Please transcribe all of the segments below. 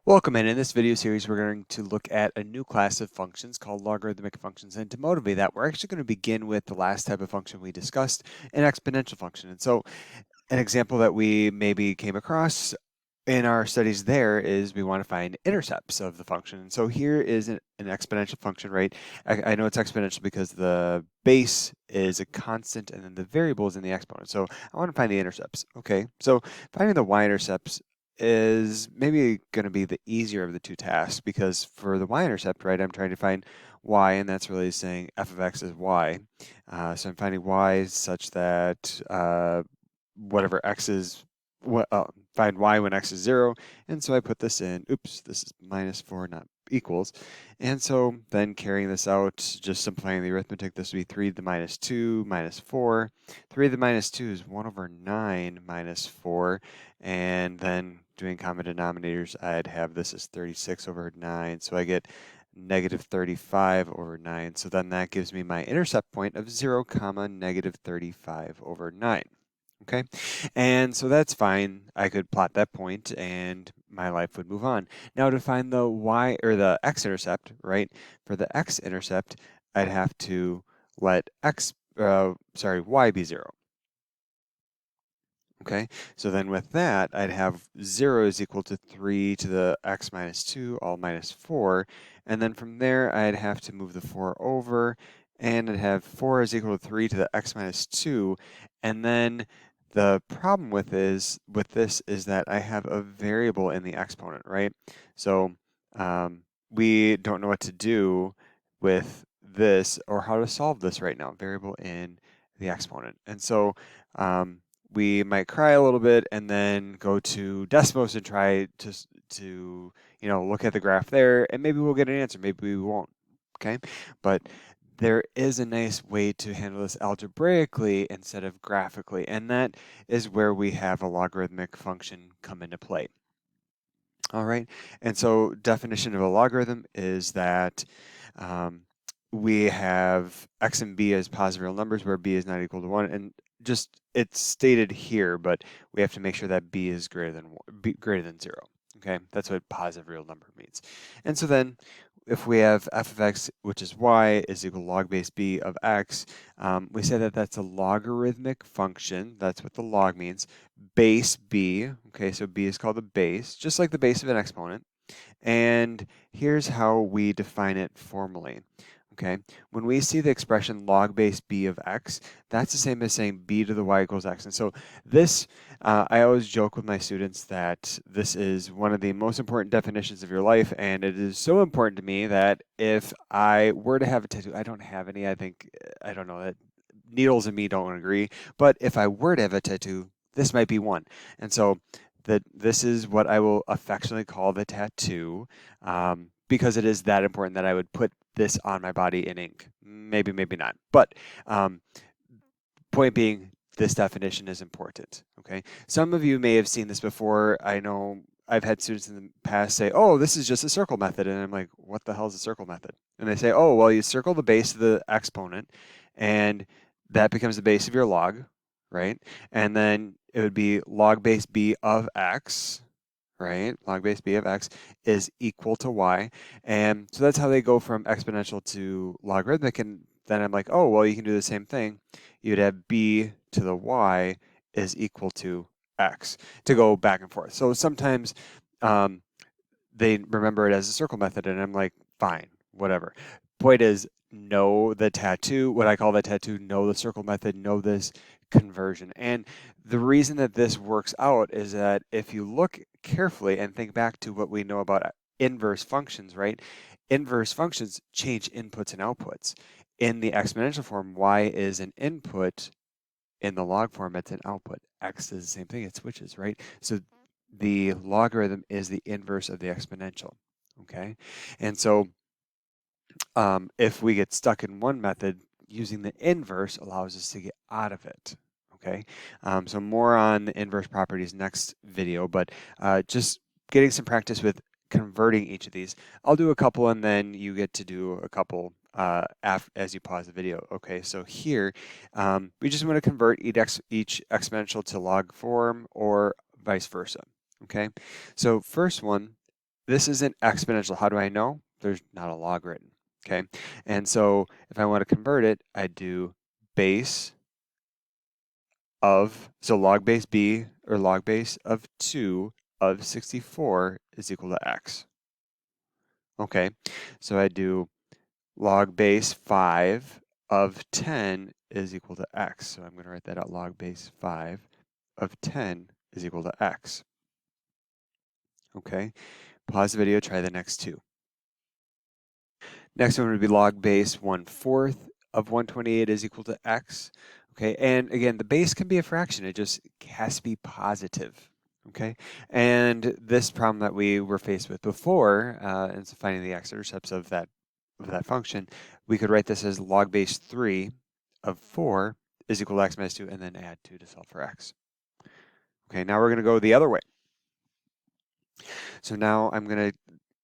Welcome in this video series, we're going to look at a new class of functions called logarithmic functions. And to motivate that, we're actually going to begin with the last type of function we discussed, an exponential function. And so an example that we maybe came across in our studies there is we want to find intercepts of the function. And so here is an exponential function, right? I know it's exponential because the base is a constant and then the variable is in the exponent. So I want to find the intercepts. Okay, so finding the y-intercepts is maybe going to be the easier of the two tasks because for the y-intercept, right, I'm trying to find y, and that's really saying f of x is y. So I'm finding y such that whatever x is, find y when x is 0. And so I put this in, oops, this is -4, not equals. And so then carrying this out, just simplifying the arithmetic, this would be 3 to the -2 minus 4. 3 to the -2 is 1 over 9 minus 4. And then doing common denominators, I'd have this as 36 over 9. So I get -35 over 9. So then that gives me my intercept point of 0, comma, -35 over 9. Okay, and so that's fine. I could plot that point and my life would move on. Now to find the y or the x-intercept, right? For the x-intercept, I'd have to let y be 0. Okay, so then with that, I'd have 0 is equal to 3 to the x minus 2, all minus 4. And then from there, I'd have to move the 4 over, and I'd have 4 is equal to 3 to the x minus 2. And then the problem with this is that I have a variable in the exponent, right? So we don't know what to do with this or how to solve this right now, variable in the exponent. And so we might cry a little bit and then go to Desmos and try to look at the graph there, and maybe we'll get an answer, maybe we won't. Okay, but there is a nice way to handle this algebraically instead of graphically, and that is where we have a logarithmic function come into play. All right, and so definition of a logarithm is that we have x and b as positive real numbers where b is not equal to 1, and just it's stated here, but we have to make sure that b is greater than 0. Okay, that's what positive real number means. And so then if we have f of x, which is y, is equal to log base b of x, we say that that's a logarithmic function. That's what the log means. Base b, okay, so b is called the base, just like the base of an exponent. And here's how we define it formally. Okay, when we see the expression log base b of x, that's the same as saying b to the y equals x. And so this, I always joke with my students that this is one of the most important definitions of your life, and it is so important to me that if I were to have a tattoo, I don't have any, I don't know, that needles and me don't agree, but if I were to have a tattoo, this might be one. And so this is what I will affectionately call the tattoo, because it is that important that I would put this on my body in ink. Maybe, maybe not. But point being, this definition is important. Okay. Some of you may have seen this before. I know I've had students in the past say, "Oh, this is just a circle method," and I'm like, "What the hell is a circle method?" And they say, "Oh, well, you circle the base of the exponent, and that becomes the base of your log, right? And then it would be log base b of x." Right? Log base b of x is equal to y. And so that's how they go from exponential to logarithmic. And then I'm like, oh, well, you can do the same thing. You'd have b to the y is equal to x to go back and forth. So sometimes they remember it as a circle method, and I'm like, fine, whatever. Point is, know the tattoo, what I call the tattoo, know the circle method, know this conversion. And the reason that this works out is that if you look carefully and think back to what we know about inverse functions, right? Inverse functions change inputs and outputs. In the exponential form, y is an input. In the log form, it's an output. X is the same thing, it switches, right? So the logarithm is the inverse of the exponential, okay? And so if we get stuck in one method, using the inverse allows us to get out of it, okay? So more on the inverse properties next video, but just getting some practice with converting each of these. I'll do a couple and then you get to do a couple as you pause the video. Okay, so here we just want to convert each exponential to log form or vice versa. Okay, so first one, this isn't exponential. How do I know? There's not a logarithm, okay? And so if I want to convert it, I do base of, so log base b, or log base of 2 of 64 is equal to x. Okay, so I do log base 5 of 10 is equal to x. So I'm going to write that out. Log base 5 of 10 is equal to x. Okay, pause the video, try the next two. Next one would be log base 1/4 of 128 is equal to x. Okay, and again, the base can be a fraction. It just has to be positive. Okay, and this problem that we were faced with before, and so finding the x-intercepts of that function, we could write this as log base 3 of 4 is equal to x minus 2, and then add 2 to solve for x. Okay, now we're going to go the other way. So now I'm going to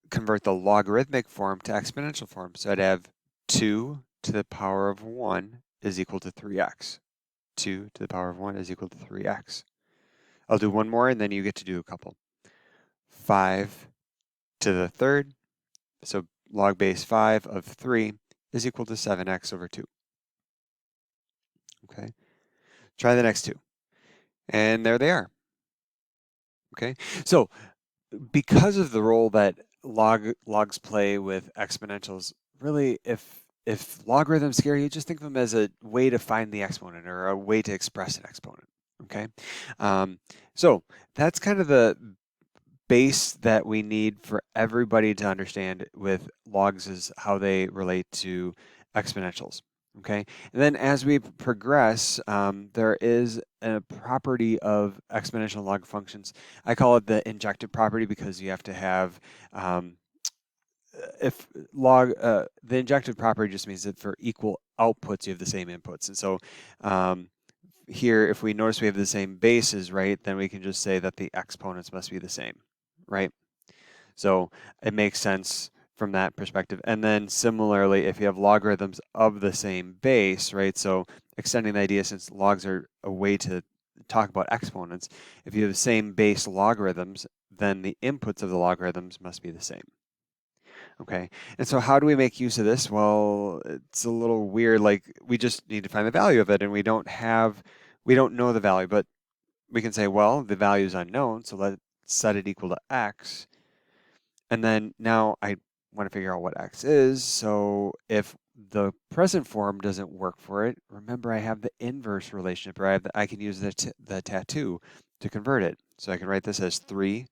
convert the logarithmic form to exponential form. So I'd have 2 to the power of 1 is equal to 3x. 2 to the power of 1 is equal to 3x. I'll do one more and then you get to do a couple. 5 to the third, so log base 5 of 3 is equal to 7x over 2. Okay, try the next two. And there they are. Okay, so because of the role that logs play with exponentials, really, if logarithms scare you, just think of them as a way to find the exponent or a way to express an exponent. Okay, so that's kind of the base that we need for everybody to understand with logs is how they relate to exponentials. Okay, and then as we progress, there is a property of exponential log functions. I call it the injective property because you have to have, if log, the injective property just means that for equal outputs, you have the same inputs. And so here, if we notice we have the same bases, right, then we can just say that the exponents must be the same, right? So it makes sense from that perspective. And then similarly, if you have logarithms of the same base, right? So extending the idea, since logs are a way to talk about exponents, if you have the same base logarithms, then the inputs of the logarithms must be the same. Okay, and so how do we make use of this? Well, it's a little weird. Like we just need to find the value of it, and we don't know the value, but we can say, well, the value is unknown, so let's set it equal to x. And then now I want to figure out what x is. So if the present form doesn't work for it, remember I have the inverse relationship, or I can use the tattoo to convert it. So I can write this as 3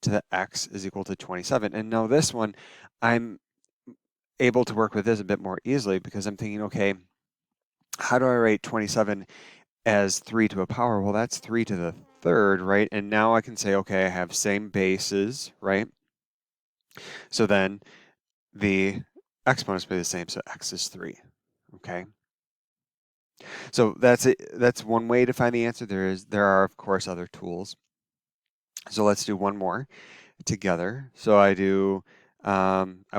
to the x is equal to 27. And now this one, I'm able to work with this a bit more easily because I'm thinking, okay, how do I write 27 as 3 to a power? Well, that's 3 to the third, right? And now I can say, okay, I have same bases, right? So then the exponents will be the same, so x is 3, okay? So that's it. That's one way to find the answer. There are, of course, other tools. So let's do one more together. So I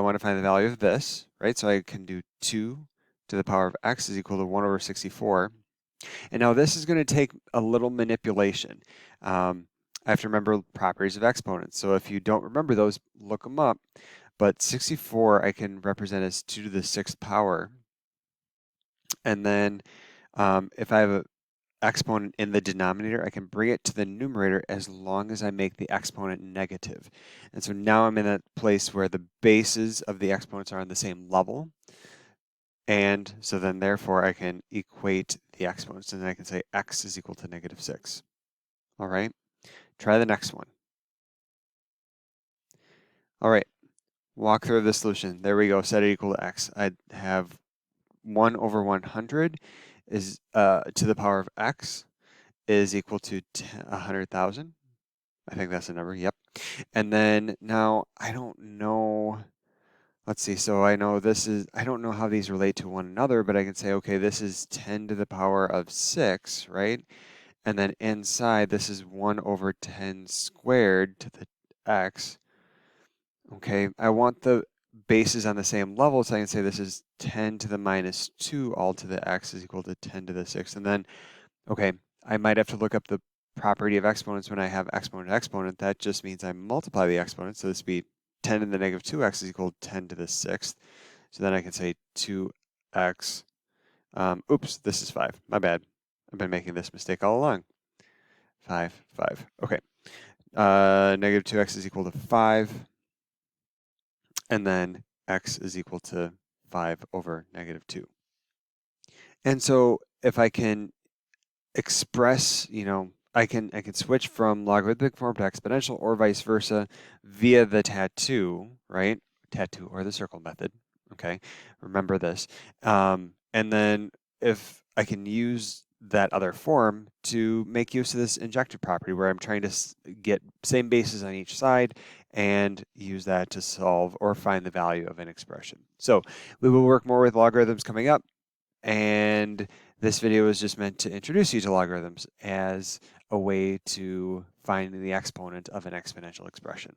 want to find the value of this, right? So I can do 2 to the power of x is equal to 1 over 64. And now this is going to take a little manipulation. I have to remember properties of exponents. So if you don't remember those, look them up. But 64 I can represent as 2 to the 6th power. And then if I have an exponent in the denominator, I can bring it to the numerator as long as I make the exponent negative. And so now I'm in a place where the bases of the exponents are on the same level. And so then therefore I can equate the exponents, and then I can say x is equal to -6. All right, try the next one. All right, walk through the solution. There we go, set it equal to x. I have 1 over 100 is to the power of x is equal to 100,000. I think that's the number, yep. And then now I don't know, let's see, so I know this is, I don't know how these relate to one another, but I can say, okay, this is 10 to the power of 6, right? And then inside, this is 1 over 10 squared to the x. Okay, I want the bases on the same level, so I can say this is 10 to the -2 all to the x is equal to 10 to the 6th. And then, okay, I might have to look up the property of exponents when I have exponent to exponent. That just means I multiply the exponents, so this would be 10 to the negative 2x is equal to 10 to the 6th. So then I can say 2x, oops, this is 5, my bad. I've been making this mistake all along. 5, 5, okay. Negative 2x is equal to 5, and then x is equal to 5 over negative 2. And so if I can express, I can switch from logarithmic form to exponential or vice versa via the tattoo, right? Tattoo or the circle method. Okay, remember this. And then if I can use that other form to make use of this injective property where I'm trying to get same bases on each side and use that to solve or find the value of an expression. So we will work more with logarithms coming up. And this video is just meant to introduce you to logarithms as a way to find the exponent of an exponential expression.